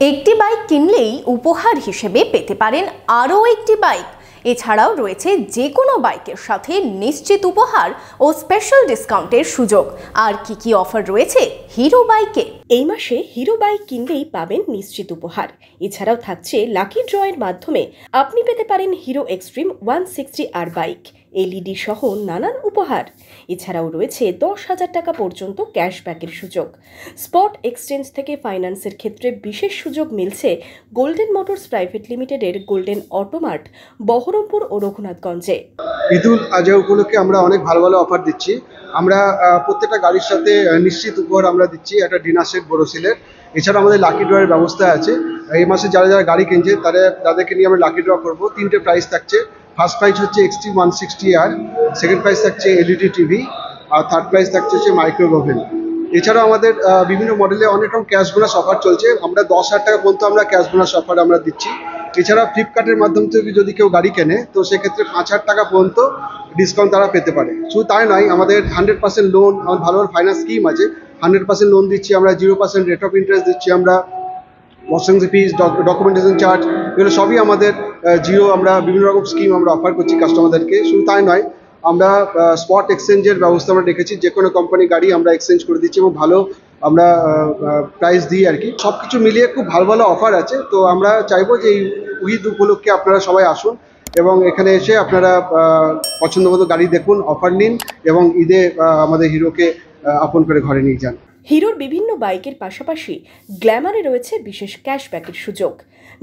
একটি বাইক কিনলেই উপহার হিসেবে পেতে পারেন আরও একটি বাইক। এছাড়াও রয়েছে যে কোনো বাইকের সাথে নিশ্চিত উপহার ও স্পেশাল ডিসকাউন্টের সুযোগ। আর কি অফার রয়েছে হিরো বাইকে? এই মাসে হিরো বাইক কিনলেই পাবেন নিশ্চিত উপহার। এছাড়াও থাকছে লাকি ড্রয়ের মাধ্যমে আপনি পেতে পারেন hero extreme 160R bike, LED সহ নানান উপহার। এছাড়াও রয়েছে 10,000 টাকা পর্যন্ত ক্যাশব্যাকের সুযোগ। স্পট এক্সচেঞ্জ থেকে ফাইন্যান্সের ক্ষেত্রে বিশেষ সুযোগ মিলছে গোল্ডেন মোটরস প্রাইভেট লিমিটেডের গোল্ডেন অটোমার্ট, বহরমপুর ও রঘুনাথগঞ্জে। ঈদুল আজহা উপলক্ষে আমরা অনেক ভালো ভালো অফার দিচ্ছি। আমরা প্রত্যেকটা গাড়ির সাথে নিশ্চিত উপহার আমরা দিচ্ছি একটা ডিনার সেট বোরোসিলের। এছাড়া আমাদের লাকি ড্রয়ের ব্যবস্থা আছে। এই মাসে যারা যারা গাড়ি কিনছে তাদেরকে নিয়ে আমরা লাকি ড্র করবো। 3টে প্রাইস থাকছে। ফার্স্ট প্রাইজ হচ্ছে এক্সট্রিম 160R, সেকেন্ড প্রাইজ থাকছে এলইডি টিভি, আর থার্ড প্রাইজ থাকছে হচ্ছে মাইক্রোওয়েভ ওভেন। এছাড়াও আমাদের বিভিন্ন মডেলে অনেক রকম ক্যাশ বোনাস অফার চলছে। আমরা 10,000 টাকা পর্যন্ত আমরা ক্যাশ বোনাস অফার আমরা দিচ্ছি। এছাড়া ফ্লিপকার্টের মাধ্যম থেকে যদি কেউ গাড়ি কেনে তো সেক্ষেত্রে 5,000 টাকা পর্যন্ত ডিসকাউন্ট তারা পেতে পারে। শুধু তাই নয়, আমাদের 100% লোন, আমার ভালো ভালো ফাইন্যান্স স্কিম আছে। 100% লোন দিচ্ছি আমরা, 0% রেট অফ ইন্টারেস্ট দিচ্ছি আমরা, প্রসেসিং ফিস, ডকুমেন্টেশন চার্জ, এগুলো সবই আমাদের জিরো। আমরা বিভিন্ন রকম স্কিম আমরা অফার করছি কাস্টমারদেরকে। শুধু তাই নয়, আমরা স্পট এক্সচেঞ্জের ব্যবস্থা আমরা রেখেছি। যে কোনো কোম্পানি গাড়ি আমরা এক্সচেঞ্জ করে দিচ্ছি এবং ভালো আমরা প্রাইস দিই আর কি। সব কিছু মিলিয়ে খুব ভালো ভালো অফার আছে। তো আমরা চাইবো যে এই ঈদ উপলক্ষে আপনারা সবাই আসুন এবং এখানে এসে আপনারা পছন্দ মতো গাড়ি দেখুন, অফার নিন এবং ঈদে আমাদের হিরোকে আপন করে ঘরে নিয়ে যান। হিরোর বিভিন্ন বাইকের পাশাপাশি গ্ল্যামারে রয়েছে বিশেষ ক্যাশব্যাকের সুযোগ।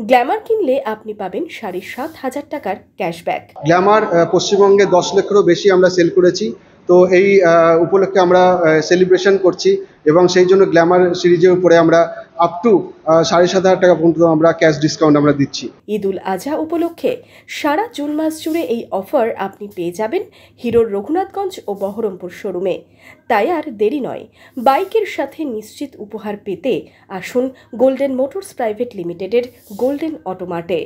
গ্ল্যামার কিনলে আপনি পাবেন 7,500 টাকার ক্যাশব্যাক। গ্ল্যামার পশ্চিমবঙ্গে 10 লক্ষেরও বেশি আমরা সেল করেছি। তো এই উপলক্ষে আমরা সেলিব্রেশন করছি এবং সেই জন্য গ্ল্যামার সিরিজের উপরে আমরা আপ টু 7,500 টাকা পর্যন্ত আমরা ক্যাশ ডিসকাউন্ট আমরা দিচ্ছি। ঈদুল আজহা উপলক্ষে সারা জুন মাস জুড়ে এই অফার আপনি পেয়ে যাবেন হিরোর রঘুনাথগঞ্জ ও বহরমপুর শোরুমে। তাই আর দেরি নয়, বাইকের সাথে নিশ্চিত উপহার পেতে আসুন গোল্ডেন মোটরস প্রাইভেট লিমিটেডের গোল্ডেন অটোমার্টে।